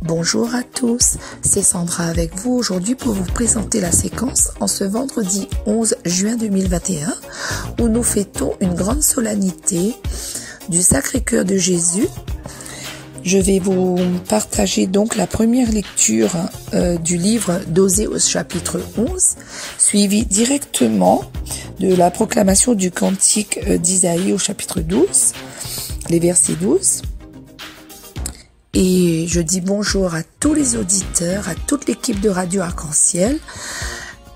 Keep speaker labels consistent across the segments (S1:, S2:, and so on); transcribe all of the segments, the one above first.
S1: Bonjour à tous, c'est Sandra avec vous aujourd'hui pour vous présenter la séquence en ce vendredi 11 juin 2021 où nous fêtons une grande solennité du Sacré-Cœur de Jésus. Je vais vous partager donc la première lecture du livre d'Osée au chapitre 11, suivi directement de la proclamation du cantique d'Isaïe au chapitre 12, les versets 12. Et je dis bonjour à tous les auditeurs, à toute l'équipe de Radio Arc-en-Ciel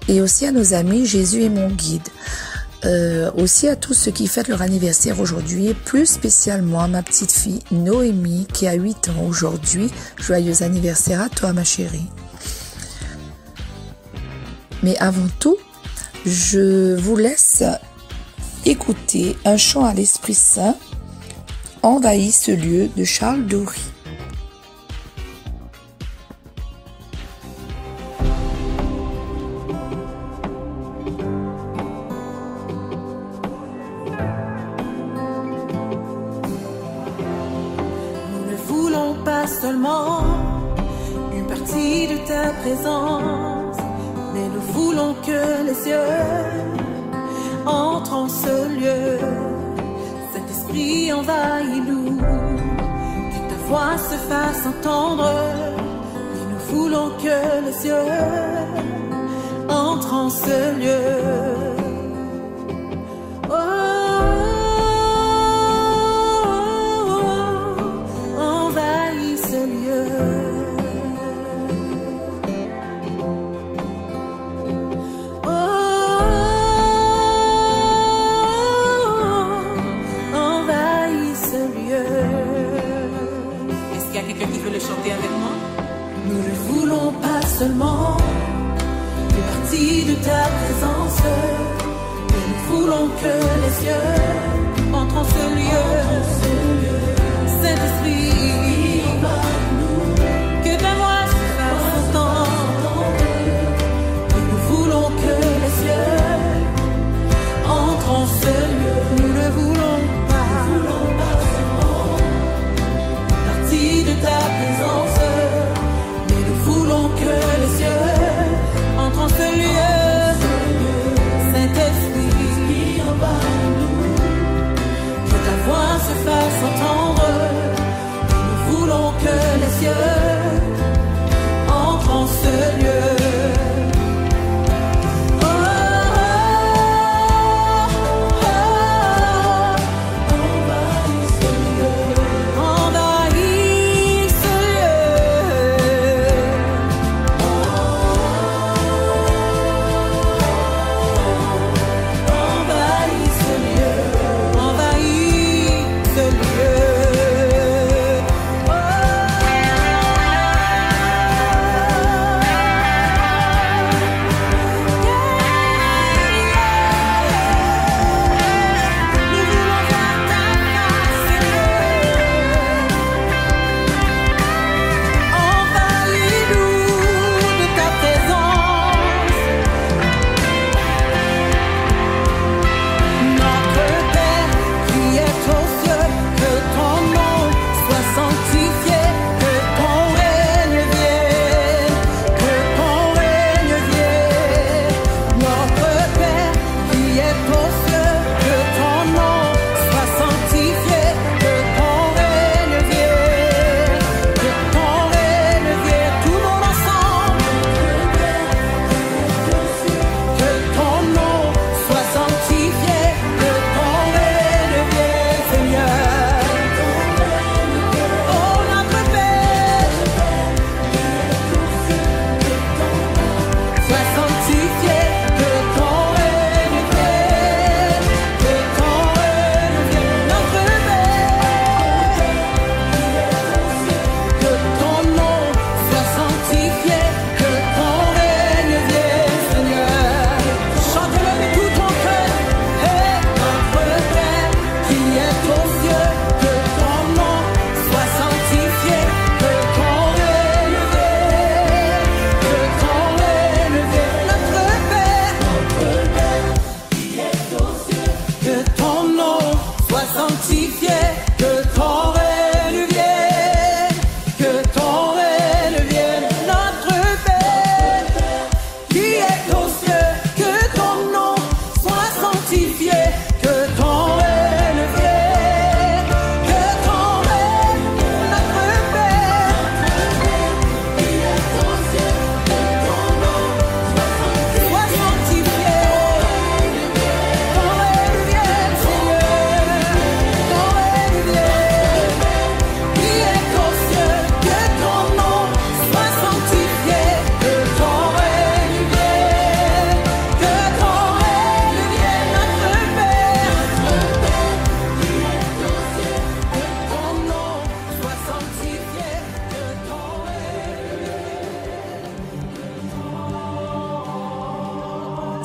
S1: et aussi à nos amis Jésus est mon guide. Aussi à tous ceux qui fêtent leur anniversaire aujourd'hui et plus spécialement à ma petite fille Noémie qui a 8 ans aujourd'hui. Joyeux anniversaire à toi ma chérie. Mais avant tout, je vous laisse écouter un chant à l'Esprit Saint, Envahis ce lieu de Charles Doury.
S2: Pas seulement une partie de ta présence, mais nous voulons que les cieux entrent en ce lieu. Saint-Esprit, envahis-nous, que ta voix se fasse entendre. Et nous voulons que les cieux entrent en ce lieu. Nous ne voulons pas seulement une partie de ta présence, mais nous voulons que les cieux entrent en ce lieu. Saint-Esprit, que ta voix se fasse entendre. Et nous voulons que les cieux entrent en ce lieu. Nous ne voulons pas une partie de ta présence. Que les cieux entrent en ce lieu. Saint-Esprit, que ta voix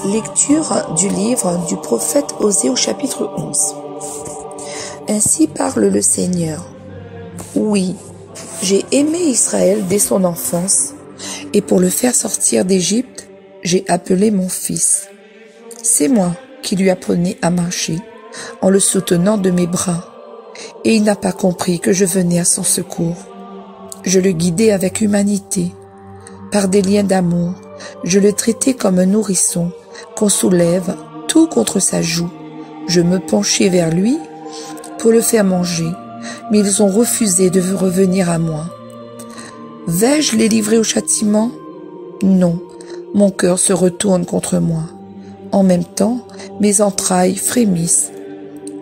S1: Lecture du livre du prophète Osée au chapitre 11. Ainsi parle le Seigneur. Oui, j'ai aimé Israël dès son enfance, et pour le faire sortir d'Égypte, j'ai appelé mon fils. C'est moi qui lui apprenais à marcher, en le soutenant de mes bras, et il n'a pas compris que je venais à son secours. Je le guidais avec humanité, par des liens d'amour, je le traitais comme un nourrisson qu'on soulève tout contre sa joue. Je me penchais vers lui pour le faire manger, mais ils ont refusé de revenir à moi. Vais-je les livrer au châtiment? Non, mon cœur se retourne contre moi. En même temps, mes entrailles frémissent.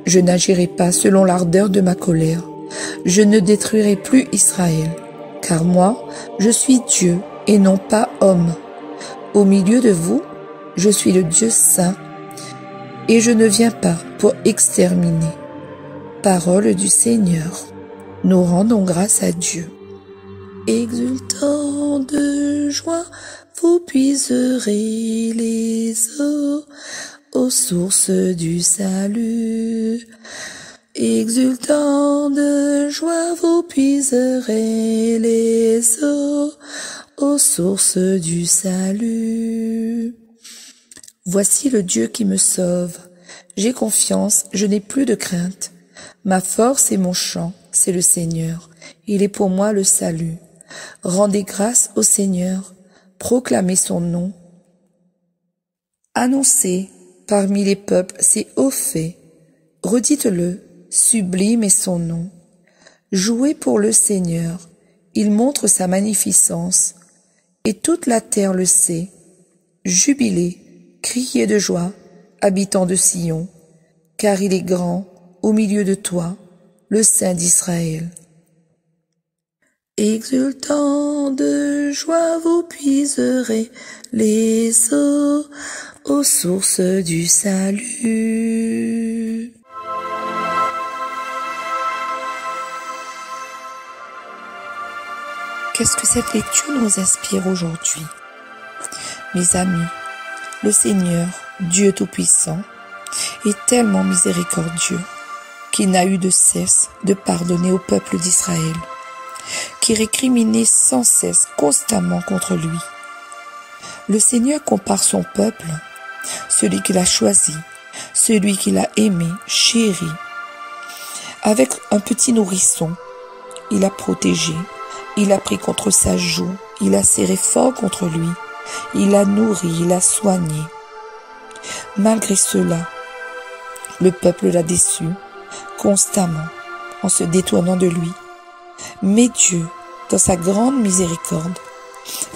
S1: Je n'agirai pas selon l'ardeur de ma colère. Je ne détruirai plus Israël, car moi, je suis Dieu et non pas homme. Au milieu de vous, je suis le Dieu saint, et je ne viens pas pour exterminer. Parole du Seigneur. Nous rendons grâce à Dieu. Exultant de joie, vous puiserez les eaux aux sources du salut. Exultant de joie, vous puiserez les eaux aux sources du salut. Voici le Dieu qui me sauve. J'ai confiance, je n'ai plus de crainte. Ma force et mon chant, c'est le Seigneur. Il est pour moi le salut. Rendez grâce au Seigneur, proclamez son nom. Annoncez parmi les peuples ses hauts faits. Redites-le, sublime est son nom. Jouez pour le Seigneur, il montre sa magnificence, et toute la terre le sait. Jubilez, criez de joie, habitants de Sion, car il est grand au milieu de toi, le Saint d'Israël. Exultant de joie, vous puiserez les eaux aux sources du salut. Qu'est-ce que cette lecture nous inspire aujourd'hui? Mes amis, le Seigneur, Dieu Tout-Puissant, est tellement miséricordieux qu'il n'a eu de cesse de pardonner au peuple d'Israël, qui récriminait sans cesse, constamment contre lui. Le Seigneur compare son peuple, celui qu'il a choisi, celui qu'il a aimé, chéri, avec un petit nourrisson. Il a protégé, il a pris contre sa joue, il a serré fort contre lui, il a nourri, il a soigné. Malgré cela, le peuple l'a déçu constamment en se détournant de lui. Mais Dieu, dans sa grande miséricorde,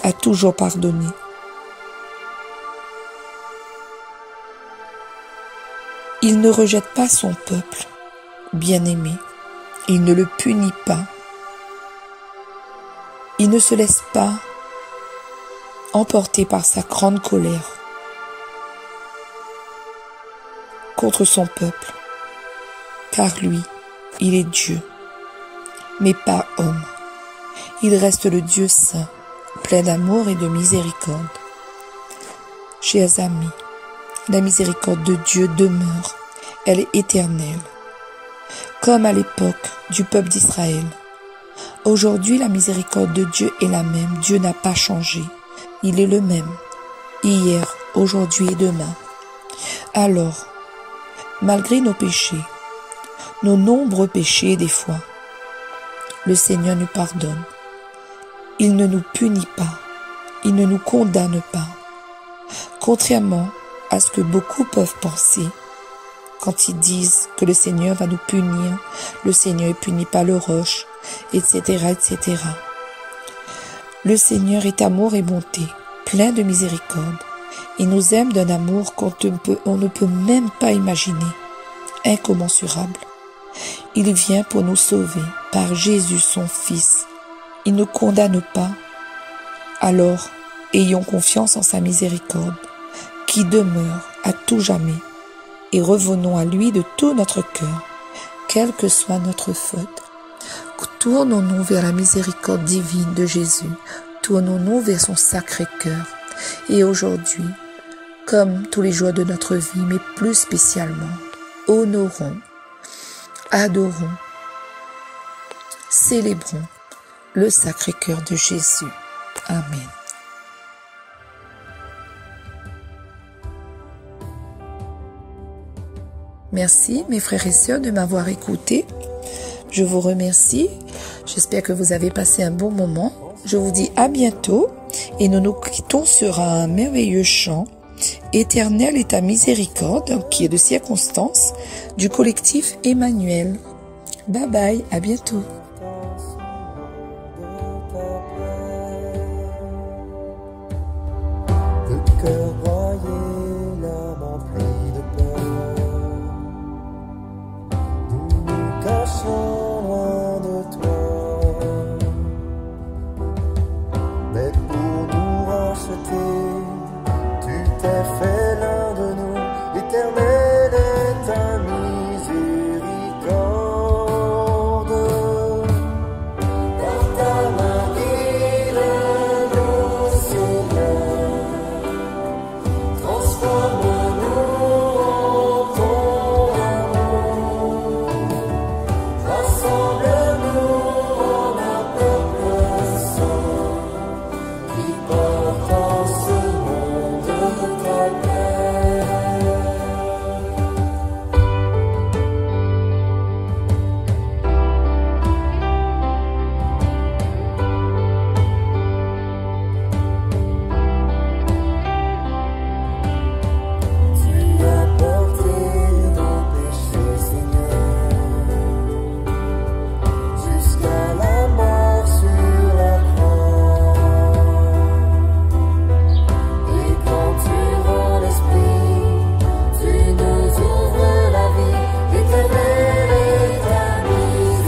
S1: a toujours pardonné. Il ne rejette pas son peuple, bien-aimé. Il ne le punit pas. Il ne se laisse pas emporter par sa grande colère contre son peuple, car lui, il est Dieu, mais pas homme. Il reste le Dieu saint, plein d'amour et de miséricorde. Chers amis, la miséricorde de Dieu demeure, elle est éternelle. Comme à l'époque du peuple d'Israël, aujourd'hui la miséricorde de Dieu est la même. Dieu n'a pas changé, il est le même, hier, aujourd'hui et demain. Alors, malgré nos péchés, nos nombreux péchés des fois, le Seigneur nous pardonne. Il ne nous punit pas, il ne nous condamne pas. Contrairement à ce que beaucoup peuvent penser, quand ils disent que le Seigneur va nous punir, le Seigneur ne punit pas le roche, etc., etc. Le Seigneur est amour et bonté, plein de miséricorde. Il nous aime d'un amour qu'on ne peut même pas imaginer, incommensurable. Il vient pour nous sauver par Jésus son Fils. Il ne condamne pas. Alors, ayons confiance en sa miséricorde, qui demeure à tout jamais, et revenons à lui de tout notre cœur, quelle que soit notre faute. Tournons-nous vers la miséricorde divine de Jésus, tournons-nous vers son sacré cœur. Et aujourd'hui, comme tous les jours de notre vie, mais plus spécialement, honorons, adorons, célébrons le Sacré-Cœur de Jésus. Amen. Merci mes frères et sœurs de m'avoir écouté. Je vous remercie. J'espère que vous avez passé un bon moment. Je vous dis à bientôt et nous nous quittons sur un merveilleux chant. Éternel est ta miséricorde, qui est de circonstance, du collectif Emmanuel. Bye bye, à bientôt.
S3: Le cœur broyé, l'âme emplie de peur, nous nous cachons loin de toi, mais pour nous racheter, tu t'es fait l'un de nous, éternel est ta miséricorde. Par ta main guide-nous, Seigneur, transforme-nous en ton amour, rassemble-nous en un peuple saint, qui porte en ce monde ta paix. Tu as porté nos péchés, Seigneur, jusqu'à la mort sur la croix. Et quand tu rends l'esprit, tu nous ouvres la vie, éternelle est ta miséricorde.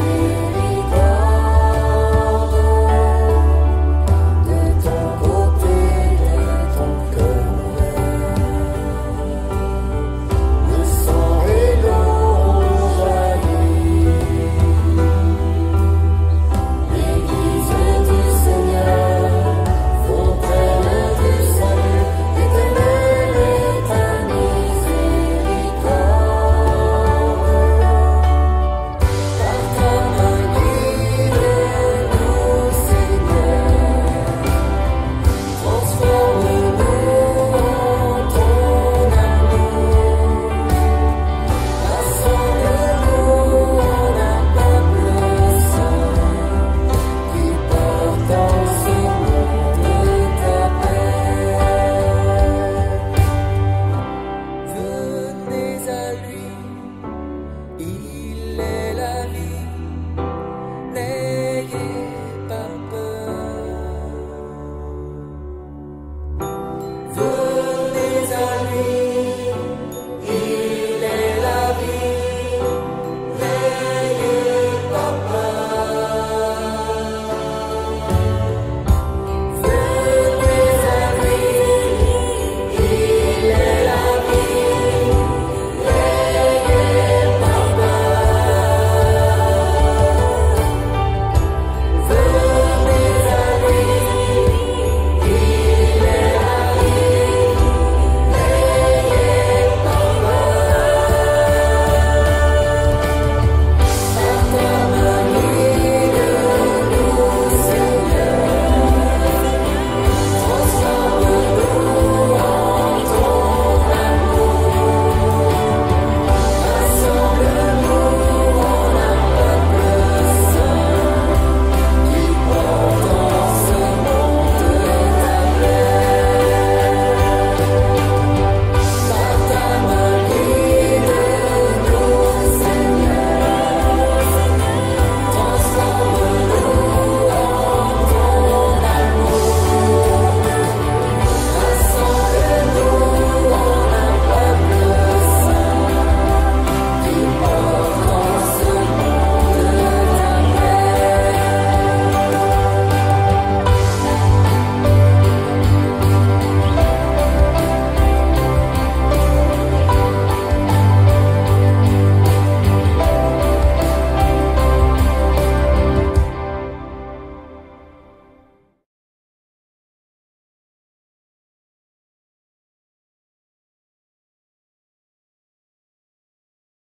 S3: De ton côté, de ton cœur ouvert, le sang et l'eau ont jailli. L'Église du Seigneur, fontaine du salut, éternelle est ta miséricorde. Par ta main guide-nous, Seigneur, transforme-nous en ton amour, rassemble-nous en un peuple saint, qui porte en ce monde ta paix. Venez à lui, il est